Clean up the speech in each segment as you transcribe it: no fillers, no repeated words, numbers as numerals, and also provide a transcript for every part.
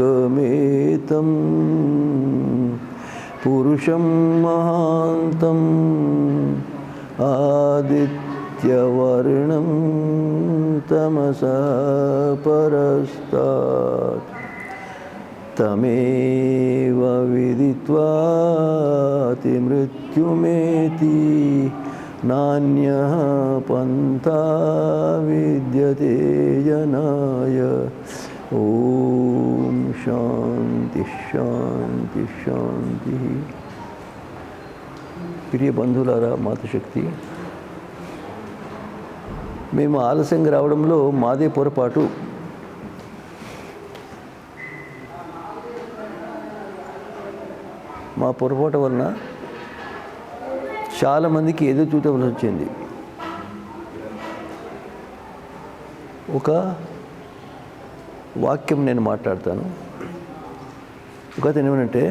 వేదాహమేతం పురుషం మహాంతం ఆదిత్యవర్ణం తమసా పరస్తాత్ తమేవ విదిత్వాతి మృత్యుమేతి నాన్యః పంథా విద్యతే జనాయ. ఓం శాంతి శాంతి శాంతి. ప్రియ బంధువులారా, మాతృశక్తి, మేము ఆలస్యంగా రావడంలో మాదే పొరపాటు. మా పొరపాటు వలన చాలామందికి ఎదురు చూడవలసి వచ్చింది. ఒక వాక్యం నేను మాట్లాడతాను. ఒక ఏమనంటే,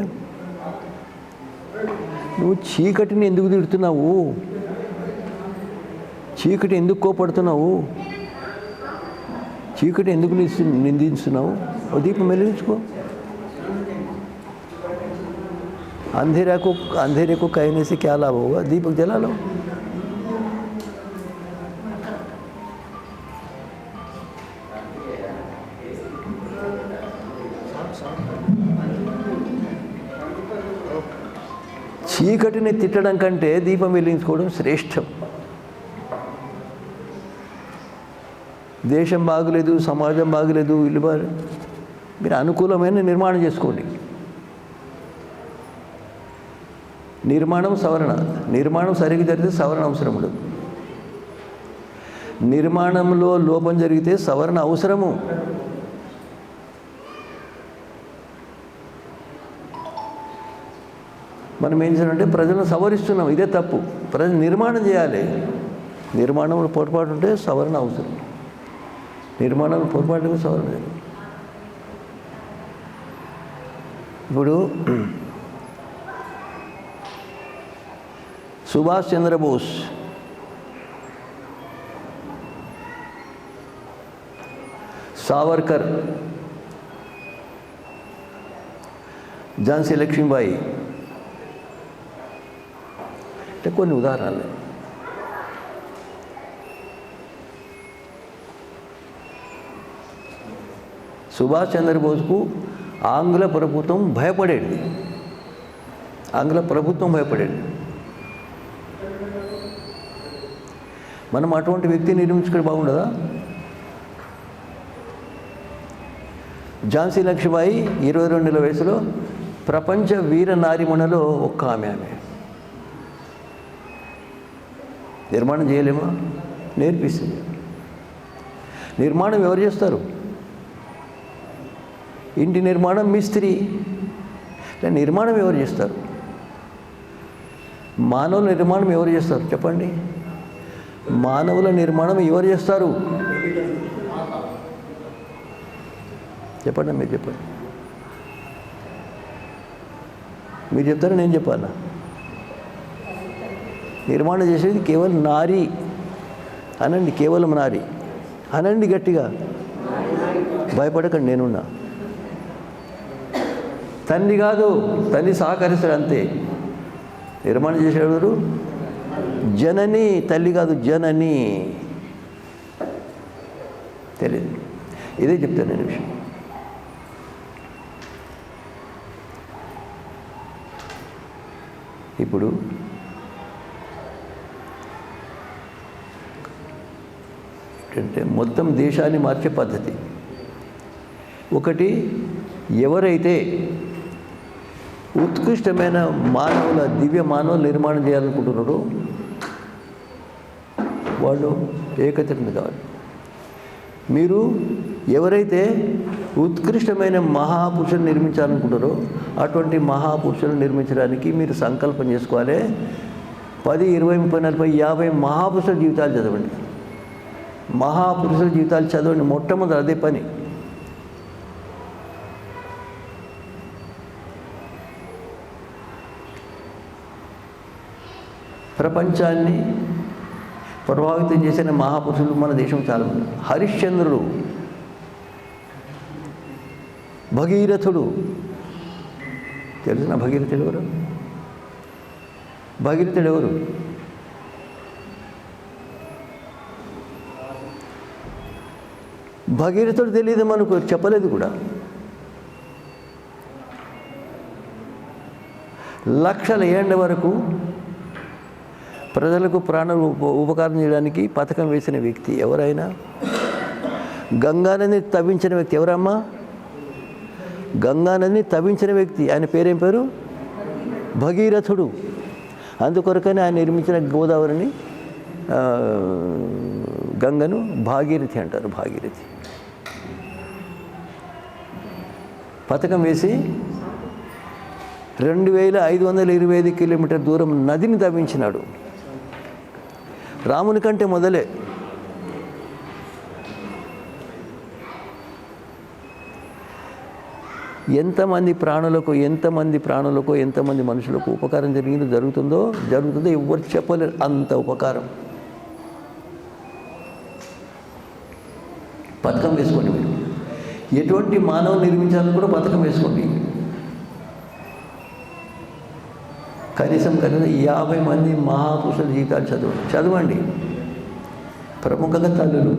నువ్వు చీకటిని ఎందుకు తిడుతున్నావు, చీకటి ఎందుకు కోపడుతున్నావు, చీకటి ఎందుకు నిందిస్తున్నావు, ఓ దీపం వెలిగించుకో. अंधेरे को कहने से क्या लाभ होगा, दीपक जला लो. చీకటిని తిట్టడం కంటే దీపం వెలిగించుకోవడం శ్రేష్టం. దేశం బాగలేదు, సమాజం బాగలేదు, ఇల్లు బాగలేదు, మీరు అనుకూలమైన నిర్మాణం చేసుకోండి. నిర్మాణం సవరణ, నిర్మాణం సరిగ్గా జరిగితే సవరణ అవసరం ఉండదు. నిర్మాణంలో లోపం జరిగితే సవరణ అవసరము. మనం ఏం చేయాలంటే ప్రజలను సవరిస్తున్నాం, ఇదే తప్పు. ప్రజలు నిర్మాణం చేయాలి. నిర్మాణంలో పొరపాటు ఉంటే సవరణ అవసరం. నిర్మాణంలో పొరపాటు సవరణ చేయాలి. ఇప్పుడు సుభాష్ చంద్రబోస్ సావర్కర్, ఝాన్సీ లక్ష్మీబాయి అంటే కొన్ని ఉదాహరణలు. సుభాష్ చంద్రబోస్కు ఆంగ్ల ప్రభుత్వం భయపడేది. మనం అటువంటి వ్యక్తిని నిర్మించుకుంటే బాగుండదా? ఝాన్సీ లక్ష్మీబాయి 22 వయసులో ప్రపంచ వీర నారిమణలో ఒక్క ఆమె. నిర్మాణం చేయలేమా? నేర్పిస్తుంది. నిర్మాణం ఎవరు చేస్తారు? ఇంటి నిర్మాణం మిస్త్రీ. నిర్మాణం ఎవరు చేస్తారు? మానవుల నిర్మాణం ఎవరు చేస్తారు చెప్పండి? మానవుల నిర్మాణం ఎవరు చేస్తారు చెప్పండి, మీరు చెప్పండి. మీరు చెప్తారా నేను చెప్పాలా? నిర్మాణం చేసేది కేవలం నారి అనండి, కేవలం నారి అనండి గట్టిగా. భయపడకండి, నేనున్నా. తండ్రి కాదు, తండ్రి సహకరిస్తాడు అంతే. నిర్మాణం చేసేవారు జనని, తల్లి కాదు జనని. తెలియదు, ఇదే చెప్తాను నేను విషయం. ఇప్పుడు ఏంటంటే మొత్తం దేశాన్ని మార్చే పద్ధతి ఒకటి. ఎవరైతే ఉత్కృష్టమైన మానవుల, దివ్య మానవులు నిర్మాణం చేయాలనుకుంటున్నారో వాళ్ళు ఏకత్రిత కావాలి. మీరు ఎవరైతే ఉత్కృష్టమైన మహాపురుషులు నిర్మించాలనుకుంటారో అటువంటి మహాపురుషులు నిర్మించడానికి మీరు సంకల్పం చేసుకోవాలి. 10, 20, 30, 40, 50 మహాపురుషుల జీవితాలు చదవండి. మహాపురుషుల జీవితాలు చదవండి. మొట్టమొదటి అదే పని. ప్రపంచాన్ని ప్రభావితం చేసిన మహాపురుషులు మన దేశం చాలామంది. హరిశ్చంద్రుడు, భగీరథుడు. తెలుసునా భగీరథుడు ఎవరు? భగీరథుడు ఎవరు? భగీరథుడు తెలియదు మనకు, చెప్పలేదు కూడా. లక్షల ఏళ్ల వరకు ప్రజలకు ఉపకారం చేయడానికి పథకం వేసిన వ్యక్తి ఎవరైనా. గంగానదిని తవ్వించిన వ్యక్తి ఎవరమ్మా? గంగానదిని తవ్వించిన వ్యక్తి. ఆయన పేరేం పేరు? భగీరథుడు. అందుకొరకనే ఆయన నిర్మించిన గోదావరిని, గంగను భాగీరథి అంటారు. భాగీరథి పథకం వేసి 2525 కిలోమీటర్ దూరం నదిని తవ్వించినాడు. రాముని కంటే మొదలే. ఎంతమంది ప్రాణులకు ఎంతమంది మనుషులకు ఉపకారం జరుగుతుందో ఎవరు చెప్పలేరు. అంత ఉపకారం. పథకం వేసుకోండి. మీరు ఎటువంటి మానవులు నిర్మించాలని కూడా పథకం వేసుకోండి. కనీసం 50 మంది మహాపురుషుల జీవితాలు చదవండి. ప్రముఖంగా తల్లులు,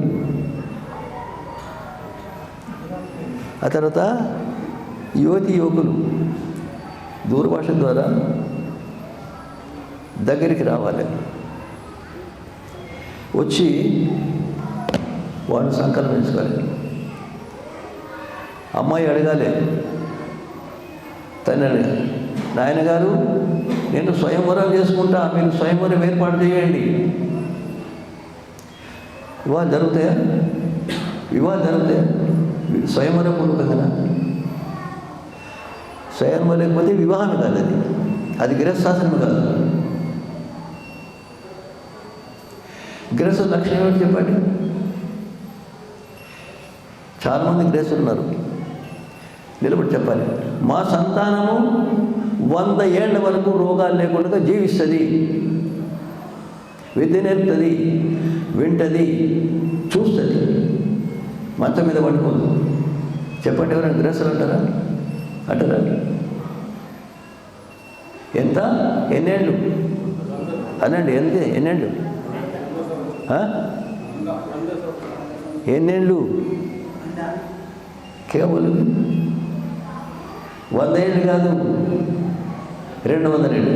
ఆ తర్వాత యువకులు దూరభాష ద్వారా దగ్గరికి రావాలి. వచ్చి వాడు సంకల్పం చేసుకోవాలి. అమ్మాయి అడగాలి తండ్రి, నాయనగారు నేను స్వయంవరం చేసుకుంటా, మీరు స్వయంవరం ఏర్పాటు చేయండి. వివాహాలు జరుగుతాయా? స్వయంవరం పూర్వకంగా. స్వయంవరం లేకపోతే వివాహం కాదు, అది గృహశాసనం కాదు. గృహస్థ లక్షణం ఏమిటి చెప్పండి? చాలామంది గృహస్థులు ఉన్నారు. నిలబడి చెప్పాలి, మా సంతానము 100 ఏళ్ల వరకు రోగాలు లేకుండా జీవిస్తుంది, విద్య నేర్పుతుంది, వింటది, చూస్తుంది, మంచం మీద పడుకోదు. చెప్పండి, ఎవరైనా గృహస్థులు అంటారా? ఎంత? ఎన్నేళ్ళు అనండి. ఎన్నేళ్ళు? ఎన్నేళ్ళు? కేవలం 100 ఏళ్ళు కాదు, 200 ఏళ్ళు.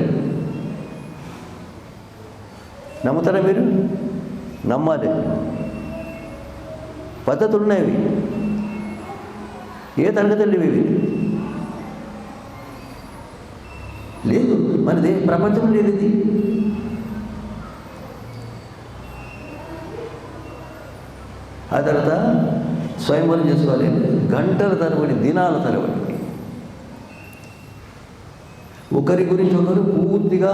నమ్ముతారా మీరు? నమ్మాలి. పద్ధతులు ఉన్నాయి. ఏ తరగతులు ఇవి? లేదు, మనది ప్రపంచం లేదు. ఇది ఆ తర్వాత స్వయంవరం చేసుకోవాలి. గంటల తరబడి, దినాల తరబడి ఒకరి గురించి ఒకరు పూర్తిగా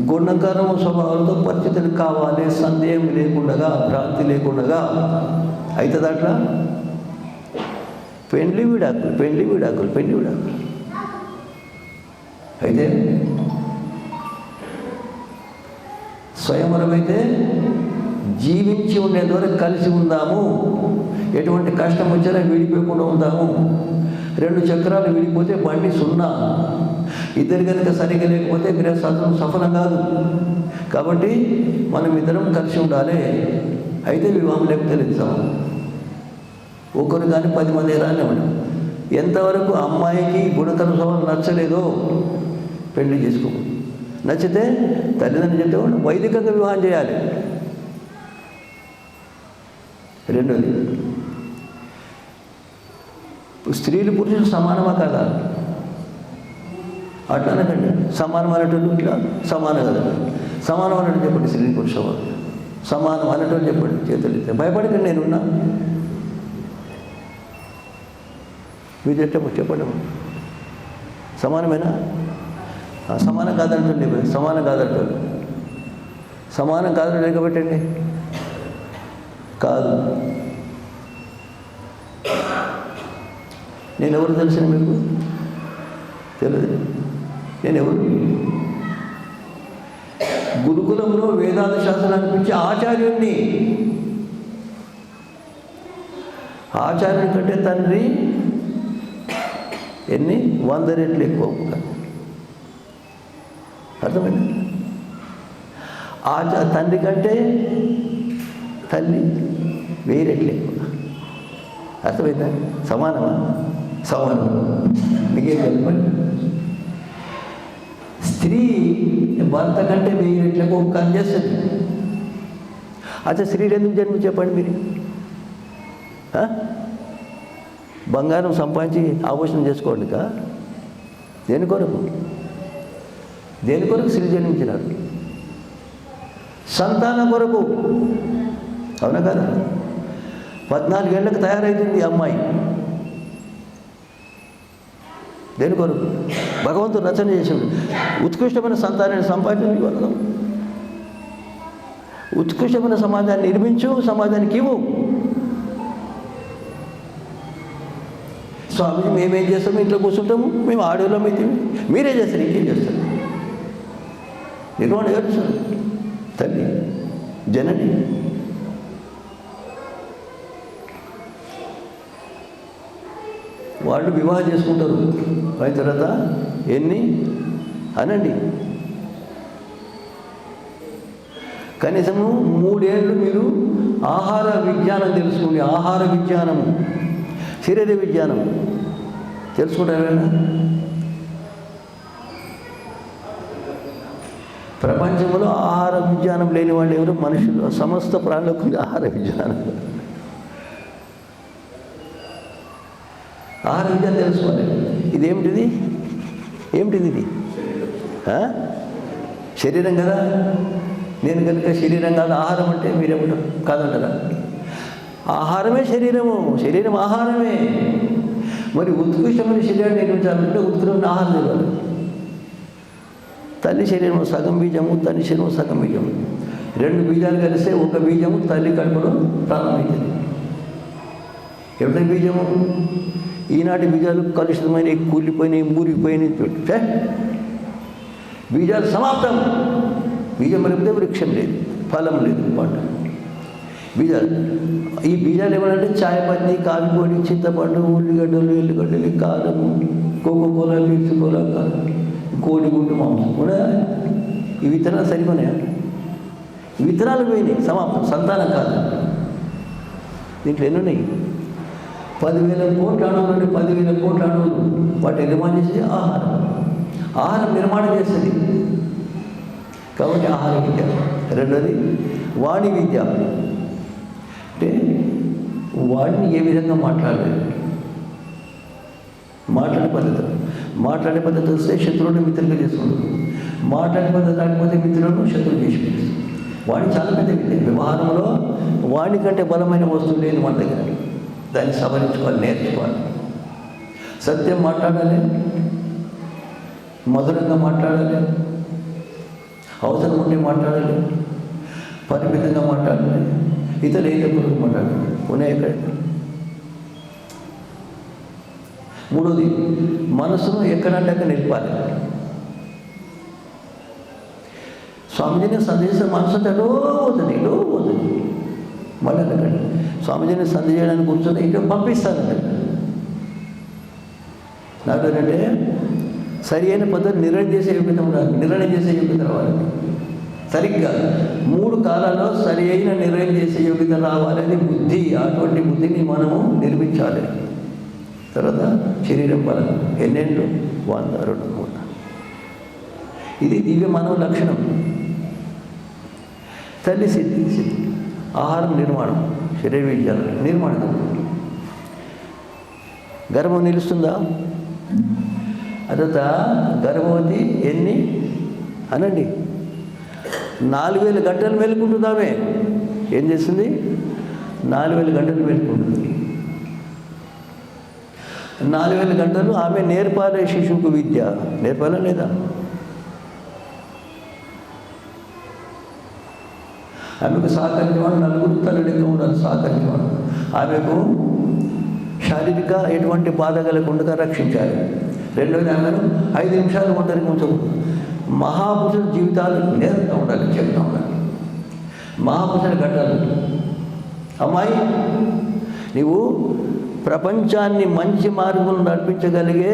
గుణకరం స్వభావంతో పరిచితులు కావాలి. సందేహం లేకుండా, భ్రాంతి లేకుండా. అవుతుంది అట్లా. పెండ్లి విడాకులు. అయితే స్వయంవరం అయితే జీవించి ఉండేంత వరకు కలిసి ఉందాము, ఎటువంటి కష్టం వచ్చినా విడిపోకుండా ఉందాము. 2 చక్రాలు విడిపోతే బండి 0. ఇద్దరు కనుక సరిగ్గా లేకపోతే గృహశాస్త్రం సఫలం కాదు. కాబట్టి మనం ఇద్దరం కలిసి ఉండాలి. అయితే వివాహం లేకపోతే లేదు. ఒకరు కానీ 10 మంది రానివ్వండి. ఎంతవరకు అమ్మాయికి గుణకర స్వభావం నచ్చలేదో పెళ్లి చేసుకో. నచ్చితే తల్లిదండ్రులు చెప్పేవాడు వైదికంగా వివాహం చేయాలి. రెండోది, స్త్రీలు పురుషులు సమానమా కదా? అట్లా అనకండి. సమానం అనేటోళ్ళు ఇట్లా సమానం కదా. సమానం అనేట్టు చెప్పండి. స్త్రీ పురుష సమానం అనేటోళ్ళు చెప్పండి. చేతులు ఇస్తే భయపడకండి, నేనున్నా. మీరు చెప్పండి. సమానమేనా? సమానం కాదంటండి. సమానం కాదంటే లేకబెట్టండి. కాదు. నేను ఎవరు తెలిసిన మీకు తెలియదు. నేను ఎవరు? గురుకులంలో వేదాంత శాస్త్రాలు అనిపించే ఆచార్యుణ్ణి, ఆచార్యుని కంటే తండ్రి ఎన్ని 100 రెట్లు ఎక్కువ. అర్థమైంది? తండ్రి కంటే తల్లి 1000 రెట్లు ఎక్కువ. అర్థమైందా? సమానమా? సమానం. మీకేం చెప్పండి? స్త్రీ భర్త కంటే 1000 రెట్లు ఎక్కువ పని చేస్తుంది. అచ్చా, స్త్రీలు ఎందుకు జన్మ చెప్పండి మీరు? బంగారం సంపాదించి ఆభూషణం చేసుకోండికా? దేని కొరకు? దేని కొరకు స్త్రీ జన్మించినారు? సంతానం కొరకు. అవునా కదా? 14 ఏళ్ళకి తయారైతుంది ఈ అమ్మాయి. దేని కొరకు? భగవంతుడు రచన చేసాడు. ఉత్కృష్టమైన సంతానాన్ని సంపాదించు, ఉత్కృష్టమైన సమాజాన్ని నిర్మించు, సమాజానికి ఇవ్వు. స్వామి మేమేం చేస్తాము? ఇంట్లో కూర్చుంటాము, మేము ఆడవాళ్ళం అయితే మీరే చేస్తారు, ఇంకేం చేస్తారు? నిర్మాణం చేస్తారు తల్లి జనని. వాళ్ళు వివాహం చేసుకుంటారు. అయిన తర్వాత ఎన్ని అనండి, కనీసము 3 ఏళ్ళు మీరు ఆహార విజ్ఞానం తెలుసుకోండి. ఆహార విజ్ఞానము, శరీర విజ్ఞానం తెలుసుకుంటారా? ప్రపంచంలో ఆహార విజ్ఞానం లేని వాళ్ళు ఎవరు? మనుషులు. సమస్త ప్రాణులకు ఆహార విజ్ఞానం. ఆహార విజ్ఞానం తెలుసుకోవాలి. ఇదేమిటిది? ఏమిటిది ఇది? శరీరం కదా. నేను కనుక శరీరం కాదు ఆహారం అంటే మీరేమంటారు? కాదంటారా? ఆహారమే శరీరము, శరీరం ఆహారమే. మరి ఉత్కృష్టమైన శరీరాన్ని నిర్మించాలంటే ఉత్కృష్టమైన ఆహారం తినాలి. తల్లి శరీరం సగం బీజము, తల్లి శరీరం సగం బీజము. 2 బీజాలు కలిస్తే ఒక బీజము తల్లి కడుపులో ప్రారంభించింది. ఎవరి బీజము? ఈనాటి బీజాలు కలుషితమైనవి, కూలిపోయినాయి, మూరిపోయినాయి. బీజాలు సమాప్తం. బీజం పెరిగితే వృక్షం లేదు, ఫలం లేదు, పంట. బీజాలు. ఈ బీజాలు ఏమనంటే చాయపత్తి, కాఫీ, చింతపండు, ఉల్లిగడ్డలు, ఎల్లిగడ్డలు, కారము, కోకోకోలా, మిర్చికోలా, కోడిగుడ్డు, మాంసం కూడా. ఈ విత్తనాలు సరిపోయినాయా? విత్తనాలు పోయినాయి, సమాప్తం. సంతానం కాదు. దీంట్లో ఎన్ని ఉన్నాయి? 10,000 కోట్ల అణువులు నుండి 10,000 కోట్ల అణువులు. వాటిని నిర్మాణం చేసేది ఆహారం. ఆహారం నిర్మాణం చేస్తుంది కాబట్టి ఆహార విద్య. రెండోది వాణి విద్య. అంటే వాడిని ఏ విధంగా మాట్లాడాలి, మాట్లాడే పద్ధతి వస్తే శత్రువుని మిత్రులుగా చేసుకుంటారు. మాట్లాడే పద్ధతి రాకపోతే మిత్రులను శత్రువు చేసి వాణి చాలా పెద్ద విద్య. వ్యవహారంలో వాణి కంటే బలమైన వస్తువు లేదు మన దగ్గర. దాన్ని సవరించుకోవాలి, నేర్చుకోవాలి. సత్యం మాట్లాడాలి, మధురంగా మాట్లాడాలి, అవసరం ఉంటే మాట్లాడాలి, పరిమితంగా మాట్లాడాలి, ఇతర కొరకు మాట్లాడాలి. ఉన్నాయి ఎక్కడ? మూడోది మనసును ఎక్కడంటే అక్కడ నిలపాలి. స్వామిజీని సందేశం మనసు అంటే ఎటో పోతుంది. మళ్ళీ అడగండి, స్వామిజీని సంధి చేయడానికి కూర్చొని ఇటు పంపిస్తానండి. నాకు ఏంటంటే సరి అయిన పద్ధతి నిర్ణయం చేసే యోగ్యత రావాలి. సరిగ్గా 3 కాలాల్లో సరి అయిన నిర్ణయం చేసే యోగ్యత రావాలని బుద్ధి. అటువంటి బుద్ధిని మనము నిర్మించాలి. తర్వాత శరీరం బలం. ఎన్నేళ్ళు? 100, 2, 3. ఇది దివ్య మానవ లక్షణం. తల్లి సిద్ధి. ఆహారం నిర్మాణం, శరీర విజ్ఞానం నిర్మాణం. గర్భం నిలుస్తుందా? తర్వాత గర్భవతి ఎన్ని అనండి? 4,000 గంటలు మేలుకుంటుందామే. ఏం చేస్తుంది? 4,000 గంటలు మేలుకుంటుంది. 4,000 గంటలు ఆమె నేర్పాలే శిశువుకు విద్య. నేర్పాలా లేదా? ఆమెకు సహకరించేవాడు 4 తల్లుడిగా ఉండాలి. సహకరించేవాడు ఆమెకు శారీరక ఎటువంటి బాధ కలగకుండా రక్షించాలి. రెండోది ఆమెను 5 నిమిషాలు ఒంటరికి ఉంచకూడదు. మహాపురుషుల జీవితాలు నేర్పుతూ ఉండాలి, చెప్తూ ఉండాలి. మహాపురుషుల ఘట్టాలు. అమ్మాయి, నీవు ప్రపంచాన్ని మంచి మార్గంలో నడిపించగలిగే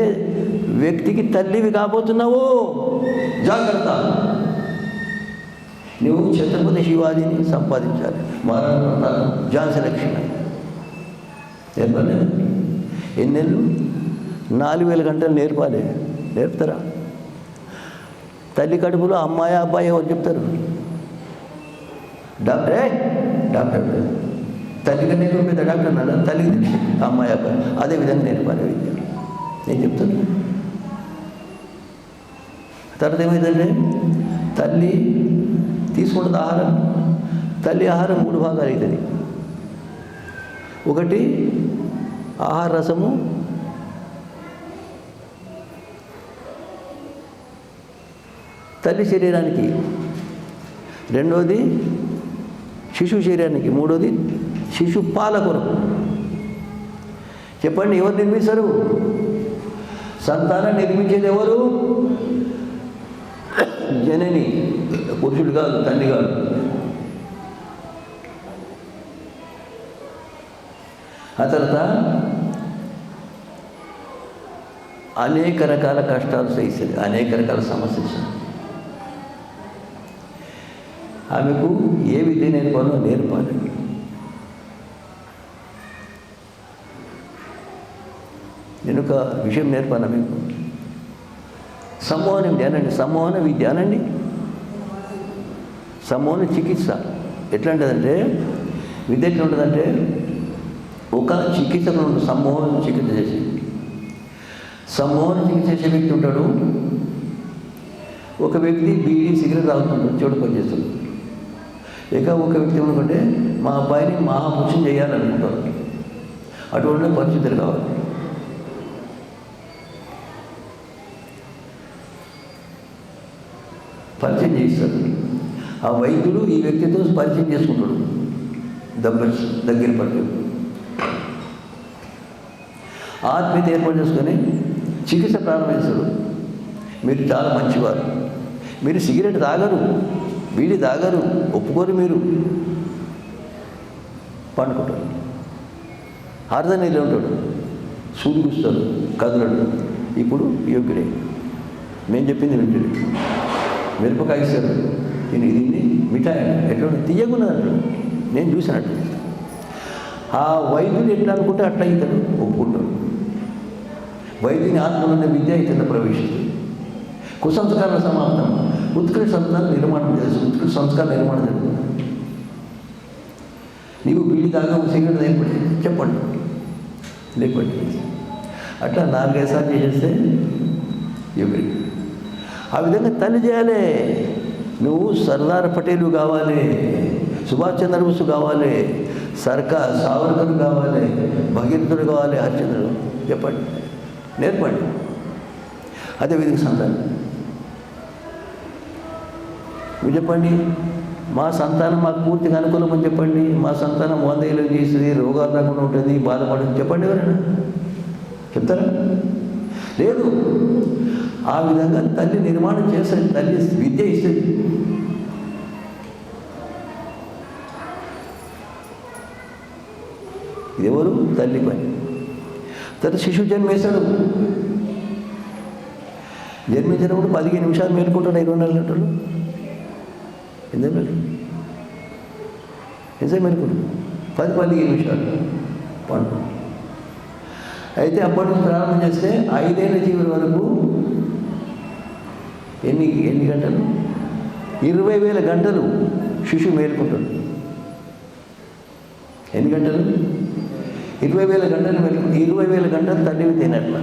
వ్యక్తికి తల్లివి కాబోతున్నావు, జాగ్రత్త. నువ్వు ఛత్రపతి శివాజీని సంపాదించాలి, మహారాణా ఝాన్సీ లక్ష్మి నేర్పలేదు. ఎన్నెళ్ళు? 4000 గంటలు నేర్పాలి. నేర్పుతారా? తల్లి కడుపులో అమ్మాయి అబ్బాయి ఎవరు చెప్తారు? డాక్టరే, డాక్టర్. తల్లి కన్నా ఎక్కువ పెద్ద డాక్టర్ అన్నాడు, తల్లికి తెలిసి అమ్మాయి అబ్బాయి. అదేవిధంగా నేర్పాలి విద్య. నేను చెప్తాను. తర్వాత ఏమైందంటే, తల్లి తీసుకుంటుంది ఆహారం. తల్లి ఆహారం 3 భాగాలు అవుతుంది. ఒకటి ఆహార రసము, తల్లి శరీరానికి, రెండోది శిశు శరీరానికి, మూడోది శిశు పాల కొరకు. చెప్పండి, ఎవరు నిర్మిస్తారు? సంతానం నిర్మించేది ఎవరు? జనని, పురుషుడు కాదు, తల్లి కాదు. ఆ తర్వాత అనేక రకాల కష్టాలు సహిస్తుంది, అనేక రకాల సమస్యలు. ఆమెకు ఏ విద్య నేర్పాలో నేర్పాలి. నేను ఒక విషయం నేర్పాను మీకు. సమ్మోహన విద్య అనండి, సమ్మోహన విద్య అనండి. సమ్మోహన చికిత్స ఎట్లా ఉంటుందంటే, విద్య ఎట్లా ఉంటుందంటే, ఒక చికిత్సకుడు సమ్మోహన చికిత్స చేసి, సమ్మోహన చికిత్స చేసే వ్యక్తి ఉంటాడు. ఒక వ్యక్తి బీడీ సిగరెట్ తాగుతుంటాడు, చెడు పని చేస్తాడు. ఇక ఒక వ్యక్తి ఏమనుకుంటే, మా అబ్బాయిని మహాపురుషం చేయాలనుకుంటారు. అటువంటి పరిస్థితులు కావాలి. పరిచయం చేయిస్తాడు. ఆ వైద్యుడు ఈ వ్యక్తితో పరిచయం చేసుకుంటాడు, దగ్గర పడుతుంది. ఆత్మీయత ఏర్పాటు చేసుకొని చికిత్స ప్రారంభిస్తాడు. మీరు చాలా మంచివారు, మీరు సిగరెట్ తాగరు, బీడి తాగరు, ఒప్పుకొని మీరు పండుకుంటారు. ఆర్ధనీళ్ళు ఉంటాడు, సూది కూస్తాడు, కదలడు. ఇప్పుడు యోగ్యుడే, మేము చెప్పింది వింటాడు. మిరపకాయ ఇస్తాడు, దీన్ని మిఠాయి ఎట్లా తీయకున్నదంటాడు, నేను చూసినట్టు. ఆ వైద్యుడు ఎట్లా అనుకుంటే అట్లా ఇతడు ఒప్పుకుంటాడు. వైద్యుని ఆత్మలో ఉన్న విద్య ఇతను ప్రవేశిస్తుంది. కుసంస్కారాల సమాప్తం, ఉత్కృష్ట సంస్కారం నిర్మాణం చేస్తుంది. ఉత్కృష్ట సంస్కారం నిర్మాణం జరుగుతుంది. నీవు బీడి తాగవు, సిగరెట్ తాగప్పుడు చెప్పండి, లేకపోతే అట్లా 4-5 సార్లు చేసేస్తే యోగి. ఆ విధంగా తల్లి చేయాలి. నువ్వు సర్దార్ పటేలు కావాలి, సుభాష్ చంద్రబోస్ కావాలి, సావర్కర్ కావాలి, భగీరథుడు కావాలి, హరిశ్చంద్రుడు. చెప్పండి, నేర్పండి. అదేవిధంగా సంతానం మీరు చెప్పండి. మా సంతానం మాకు పూర్తిగా అనుకూలం అని చెప్పండి. మా సంతానం 100 ఏళ్ళు చేస్తుంది, రోగాలు రాకుండా ఉంటుంది, బాధపడుతుంది చెప్పండి. ఎవరైనా చెప్తారా? లేదు. ఆ విధంగా తల్లి నిర్మాణం చేస్తుంది, తల్లి విద్య ఇస్తుంది. ఇది ఎవరు? తల్లి పని. తర్వాత శిశువు జన్మేశాడు. జన్మించినప్పుడు 15 నిమిషాలు మేలుకుంటాడు 24 గంటలు. ఎందుకు మేలుకుంటాడు? 10-15 నిమిషాలు పండు. అయితే అప్పటి నుంచి ప్రారంభం చేస్తే 5 ఏళ్ళ జీవుల వరకు ఎన్ని గంటలు? 20,000 గంటలు శిశువు మేలుకుంటాడు. ఎన్ని గంటలు? 20,000 గంటలు మేలుకుంటే 20,000 గంటలు తల్లివి తినట్లా.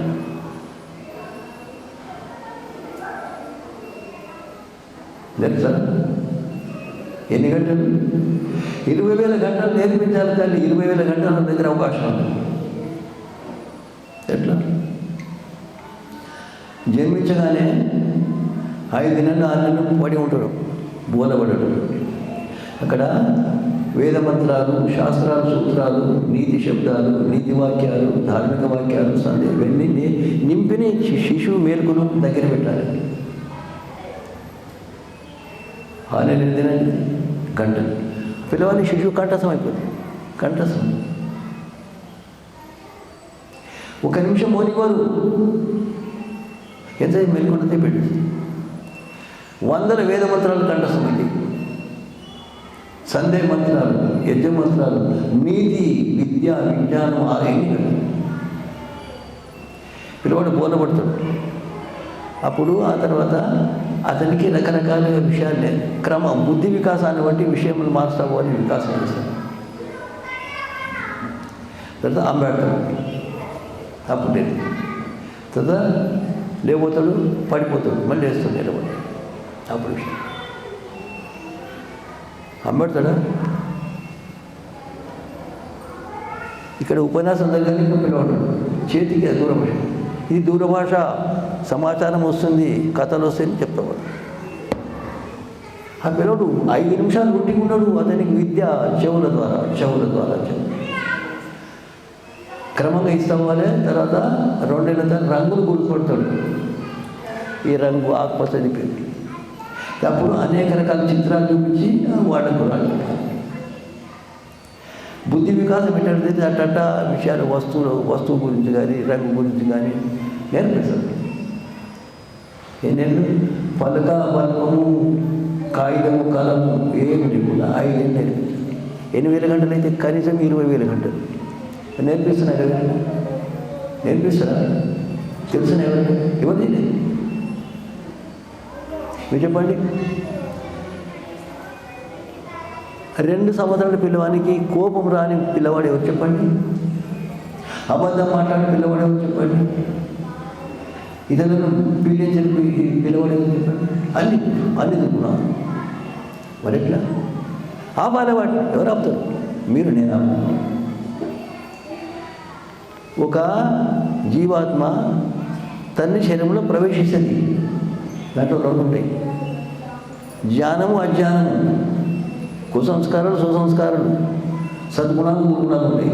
తెలుసా? ఎన్ని గంటలు? 20,000 గంటలు నేర్పించాలి తల్లి. 20,000 గంటల దగ్గర అవకాశం ఉంది. ఎట్లా? జన్మించగానే 5 నెలలు 6 నెలలు పడి ఉంటాడు, బోధపడడు. అక్కడ వేద మంత్రాలు, శాస్త్రాలు, సూత్రాలు, నీతి శబ్దాలు, నీతి వాక్యాలు, ధార్మిక వాక్యాలు, ఇవన్నీ నింపిని శిశువు మేలుకును దగ్గర పెట్టాలి. పాలు ఎన్ని తినండి గంటలు. పిల్లవాడిని శిశువు కంఠసం అయిపోతుంది. కంఠసం ఒక నిమిషం మోనివారు ఎంత మెలుకుంటే పెట్టి వందల వేద మంత్రాలు కంఠసం అయితే, సందేహ మంత్రాలు, యజ్ఞ మంత్రాలు, నీతి, విద్య, విజ్ఞానం ఆరేమి పిల్లవాడు బోధపడతాడు. అప్పుడు ఆ తర్వాత అతనికి రకరకాల విషయాలు క్రమం బుద్ధి వికాసాన్ని బట్టి విషయములు మారుస్తావు అని వికాసం చేస్తాడు. తర్వాత అంబేడ్కర్ అప్పుడు తర్వాత లేకపోతాడు, పడిపోతాడు, మళ్ళీ వేస్తాడు, నిలబడి అప్పుడు విషయం అంబేడ్కడా ఇక్కడ ఉపన్యాసం దగ్గర పిల్లవాడు చేతికి దూరభాష, ఇది దూరభాష, సమాచారం వస్తుంది, కథలు వస్తాయని చెప్తావాడు. ఆ పిల్లవాడు 5 నిమిషాలు గుట్టికున్నాడు. అతనికి విద్య చెవుల ద్వారా క్రమంగా ఇస్తావాలే. తర్వాత 2 నెలల తర్వాత రంగులు గుర్తుపడతాడు. ఈ రంగు ఆకుపచ్చని పేరు. అప్పుడు అనేక రకాల చిత్రాలు చూపించి వాడకురాలు బుద్ధి వికాసం ఏంటంటే అట్ట విషయాలు వస్తువు గురించి కానీ రంగు గురించి కానీ నేర్పిస్తాడు. ఎన్నేళ్ళు పలక బలకము కాగితము కలము ఏమిటి కూడా 5 ఏళ్ళు నేర్పించారు. 8,000 గంటలు అయితే కనీసం 20,000 గంటలు నేర్పిస్తున్నారు. ఎవరైనా నేర్పిస్తారా? తెలిసిన ఎవరైనా ఎవరిది లేదు. మీరు చెప్పండి, 2 సంవత్సరాల పిల్లవానికి కోపం రాని పిల్లవాడు ఎవరు చెప్పండి? అబద్ధం మాట్లాడే పిల్లవాడు ఎవరు చెప్పండి? ఇతరులను పీడించిన పిల్లవాడు ఎవరు చెప్పండి? అన్ని దుక్కున్నాం. మరి ఎట్లా ఆపాలి? వాటిని ఎవరు ఆపుతారు? మీరు, నేను ఆపు. ఒక జీవాత్మ తన్ని శరీరంలో ప్రవేశిస్తుంది. దాంట్లో 2 ఉంటాయి, జ్ఞానము, అజ్ఞానము, కుసంస్కారాలు, సుసంస్కారాలు, సద్గుణాలు, దుర్గుణాలు ఉంటాయి.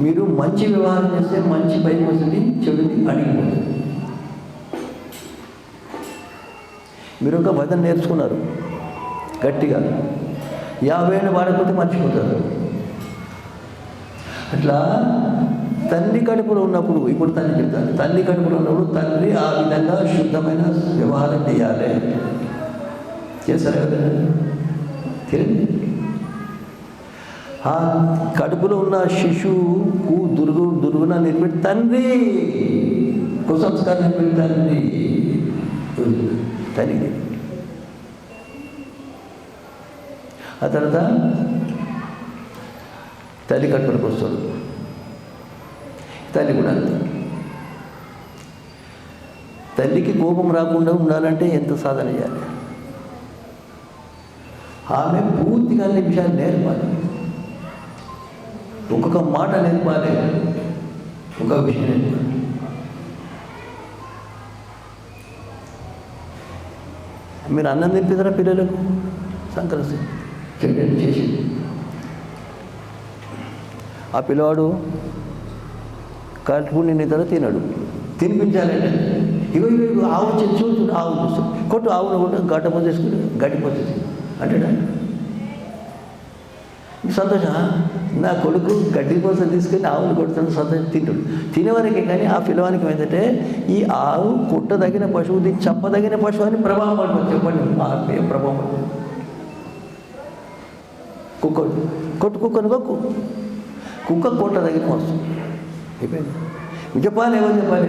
మీరు మంచి వ్యవహారం చేస్తే మంచి పైకి వస్తుంది, చెడుది అడిగిపోతుంది. మీరు ఒక భజన నేర్చుకున్నారు గట్టిగా, 50 ఏళ్ళు వాడకపోతే మర్చిపోతారు. అట్లా తల్లి కడుపులో ఉన్నప్పుడు, ఇప్పుడు తల్లి చెప్తాను, తల్లి కడుపులో ఉన్నప్పుడు తండ్రి ఆ విధంగా శుద్ధమైన వ్యవహారం చేయాలి. చేస్తారు కదా తెలియదు. ఆ కడుపులో ఉన్న శిశువుకు దుర్గుణ నేర్పెట్టి తండ్రి, కుసంస్కారం నేర్పెట్టి తండ్రి తల్లి. ఆ తర్వాత తల్లి కడుపులకు వస్తాడు. తల్లి కూడా అంతే. తల్లికి కోపం రాకుండా ఉండాలంటే ఎంత సాధన చేయాలి? ఆమె పూర్తిగా అన్ని విషయాలు నేర్పాలి. ఒక్కొక్క మాట నేర్పాలి, ఒక విషయం నేర్పాలి. మీరు అన్నం తినిపిస్తారా పిల్లలకు? సంక్రాంతి చెడ్డని చేసి ఆ పిల్లవాడు కడుపు నిండిన తినడు. తినిపించాలంటే ఇగో ఆవు చూడు, ఆవు చూస్తాడు, కొట్టు ఆవును కొట్టు, గడ్డపో చేసుకుని గడ్డిపోతుంది అంటాడా? సంతోషం. నా కొడుకు గడ్డి కోసం తీసుకొని ఆవులు కొడుతాను, సంతోషం తింటాడు. తినేవారికి కానీ ఆ పిల్లవానికి ఏంటంటే ఈ ఆవు కుట్టదగిన పశువు, దీన్ని చెప్పదగిన పశువు అని ప్రభావం పడుతుంది. చెప్పండి, ఆత్మీయ ప్రభావం. కుక్కను కుక్క కొట్టదగిన వస్తుంది. అయిపోయింది. చెప్పాలి, ఏమని చెప్పాలి?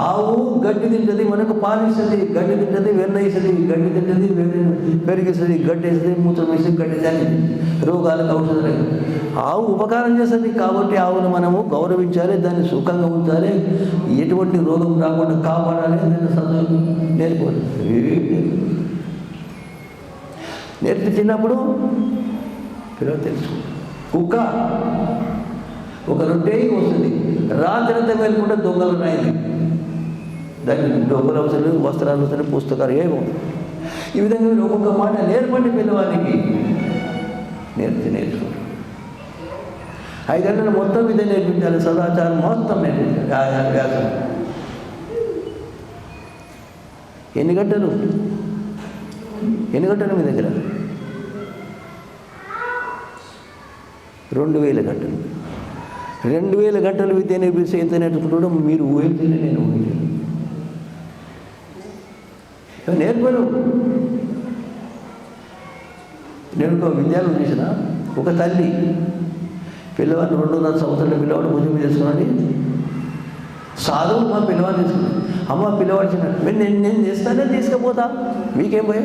ఆవు గడ్డి తింటుంది, మనకు పాలు ఇస్తుంది, గడ్డి తింటుంది, వెన్న ఇస్తుంది, గడ్డి తింటుంది, పెరిగిస్తుంది, గడ్డి వేస్తుంది, మూత్రం వేస్తుంది, గడ్డి దాన్ని రోగాలకు ఔషధాలు. ఆవు ఉపకారం చేస్తుంది కాబట్టి ఆవును మనము గౌరవించాలి, దాన్ని సుఖంగా ఉంచాలి, ఎటువంటి రోగం రాకుండా కాపాడాలి. దాన్ని చదువు నేర్చుకోవాలి. నేర్పించినప్పుడు పిల్లలు తెలుసుకుంటారు. కుక్క ఒక రొట్టెకి వస్తుంది, రాత్రి అంతా వెళ్ళకుండా దొంగలు ఉన్నాయి, దాన్ని డబ్బులు అవసరం, వస్త్రాలు అవసరం, పుస్తకాలు ఏమో. ఈ విధంగా మీరు ఒక్కొక్క మాట నేర్పండి పిల్లవాడికి. నేర్చుకుంటారు. 5 గంటలు మొత్తం ఇదే నేర్పించాలి, సదాచారం మొత్తం నేర్పించాలి. వ్యాసం ఎన్ని గంటలు మీ దగ్గర? 2000 గంటలు. 2000 గంటలు విద్య నేర్పిస్తే ఎంత నేర్చుకుంటాడో మీరు ఊహించలే, నేను ఊహించాను. నేర్పను. నేను ఒక విద్యాలయం చేసిన ఒక తల్లి పిల్లవాడిని 2.5 సంవత్సరాల పిల్లవాడు భుజం చేసుకున్నాడు. సాధువు మా పిల్లవాడిని తీసుకున్నాడు. అమ్మ పిల్లవాడు చిన్న నేను చేస్తానే తీసుకుపోతా, మీకేం పోయా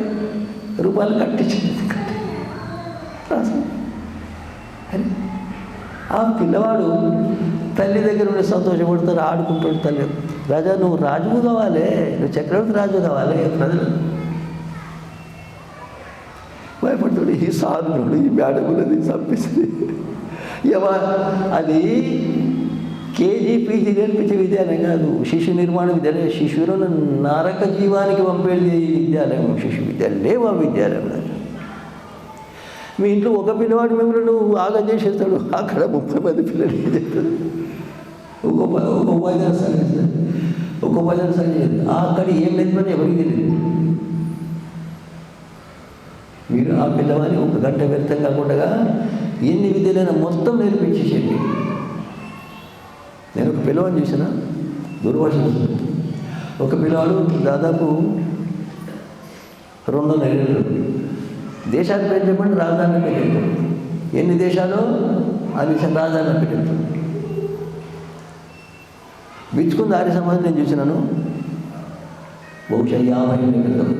రూపాయలు కట్టించింది. ఆ పిల్లవాడు తల్లి దగ్గర ఉండి సంతోషపడతారు, ఆడుకుంటాడు. తల్లి రాజా నువ్వు రాజువు కావాలి, నువ్వు చక్రవర్తి రాజు కావాలి. ప్రజలు భయపడుతాడు, ఈ సాధుడు ఈ మేడములది చంపిస్తుంది. అది కేజీ పీజీ నేర్పించే విద్యాలయం కాదు, శిశు నిర్మాణ విద్యాలయం. శిశువులను నరక జీవానికి పంపేది ఈ విద్యాలయం, శిశు విద్యాలయం లేవు. ఆ విద్యాలయం మీ ఇంట్లో ఒక పిల్లవాడు మిమ్మల్ని నువ్వు ఆగం చేసేస్తాడు, అక్కడ 30 మంది పిల్లలు ఏం చేస్తాడు. ఒక ఉపాధ్యాయులు సాగిస్తారు, ఒక ఉపాధ్యాయులు సాగించారు. అక్కడ ఏం లేదని ఎవరికి తెలియదు. మీరు ఆ పిల్లవాడిని 1 గంట వ్యర్థం కాకుండా ఎన్ని విద్యలైనా మొత్తం నేర్పించేసేయండి. నేను ఒక పిల్లవాడిని చూసిన దుర్వాసన. ఒక పిల్లవాడు దాదాపు 200 ఏళ్ళు. దేశాన్ని పేరు చెప్పండి, రాజధాని పేరు చెప్పండి. ఎన్ని దేశాలు ఆ దేశం రాజధాని పేరు చెప్పండి. బిచ్చుకుంది ఆర్య సమాజం నేను చూసినాను బహుశా 50 ఏళ్ళ క్రితం.